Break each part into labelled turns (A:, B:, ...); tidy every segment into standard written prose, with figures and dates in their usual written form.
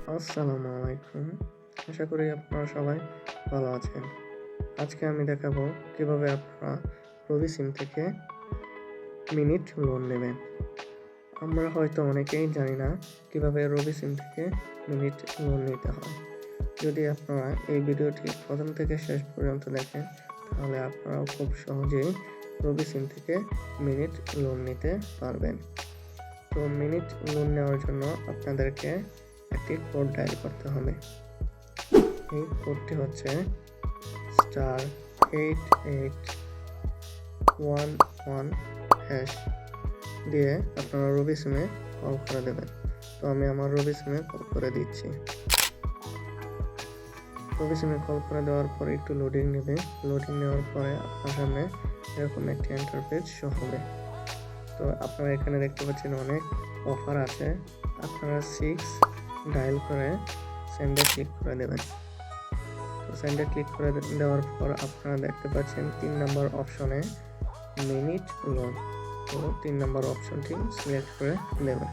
A: আসসালামু আলাইকুম। আশা করি আপনারা সবাই ভালো আছেন। আজকে আমি দেখাবো কিভাবে আপনারা রবি সিম থেকে মিনিট লোন নেবেন। আমরা হয়তো অনেকেই জানি না কিভাবে রবি সিম থেকে মিনিট লোন নিতে হয়। যদি আপনারা এই ভিডিওটি প্রথম থেকে শেষ পর্যন্ত দেখেন তাহলে আপনারাও খুব সহজেই রবি সিম থেকে মিনিট লোন নিতে পারবেন। তো মিনিট লোন নেওয়ার জন্য আপনাদেরকে একটি কোড ডায়াল করতে হবে। এই কোডটি হচ্ছে *8811# দিয়ে আপনারা রবি সিমে কল করে দেবেন। তো আমি আমার রবি সিমে কল করে দিচ্ছি। রবি সিমে কল করে দেওয়ার পরে একটু লোডিং নেবে। লোডিং নেওয়ার পরে আপনার সামনে এরকম একটি ইন্টারফেস শো হবে। তো আপনারা এখানে দেখতে পাচ্ছেন অনেক অফার আছে। আপনারা 6 ডায়াল করে সেন্ডে ক্লিক করে দেবেন। তো সেন্ডে ক্লিক করে দেওয়ার পর আপনারা দেখতে পাচ্ছেন 3 নম্বর অপশনে মিনিট লোন। তো 3 নম্বর অপশনটি সিলেক্ট করে দেবেন।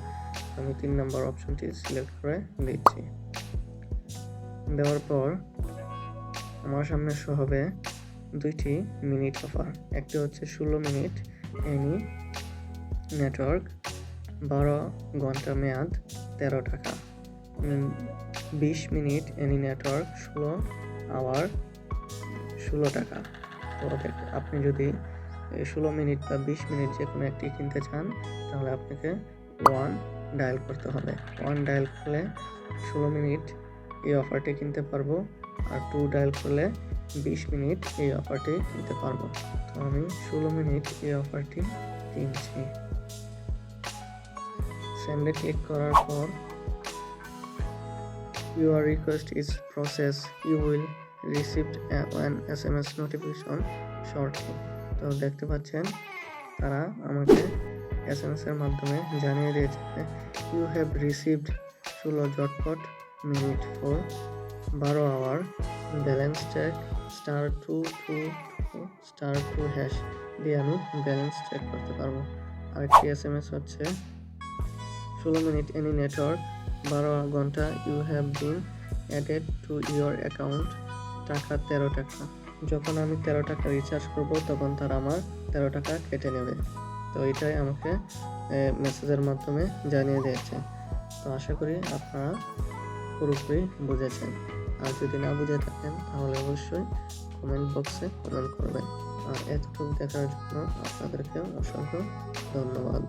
A: আমি 3 নম্বর অপশনটি সিলেক্ট করে দিচ্ছি। দেওয়ার পর আমার সামনে শো হবে দুইটি মিনিট অফার। একটি হচ্ছে 16 মিনিট এনি নেটওয়ার্ক 12 ঘন্টা মেয়াদ 13 টাকা। 20 মিনিট এনি নেটওয়ার্ক 16 আওয়ার 16 টাকা। তো আপনি যদি 16 মিনিট বা 20 মিনিট যে কোনো একটি কিনতে চান তাহলে আপনাকে 1 ডায়াল করতে হবে। 1 ডায়াল করলে 16 মিনিট এই অফারটি কিনতে পারবো, আর 2 ডায়াল করলে 20 মিনিট এই অফারটি কিনতে পারবো। তো আমি 16 মিনিট এই অফারটি কিনছি। সেন্ডে ক্লিক করার পর your request is processed, you will receive an SMS notification shortly. তো দেখতে পাচ্ছেন তারা আমাকে SMS এর মাধ্যমে জানিয়ে দিয়েছে you have received 16 জটপট minute for 12 hour balance check *222*2# দিয়ে আমি ব্যালেন্স চেক করতে পারবো। আরেকটি SMS হচ্ছে 16 মিনিট এনি নেটওয়ার্ক 12 ঘন্টা you have been added to your account টাকা 13 টাকা। যখন আমি 13 টাকা রিচার্জ করব তখন তারা আমার 13 টাকা কেটে নেবে। তো এটাই আমাকে মেসেজের মাধ্যমে জানিয়ে দিয়েছে। তো আশা করি আপনারা পুরোপুরি বুঝেছেন। আর যদি না বুঝে থাকেন তাহলে অবশ্যই কমেন্ট বক্সে কমেন্ট করবেন। আর এতটুকু দেখার জন্য আপনাদেরকে অসংখ্য ধন্যবাদ।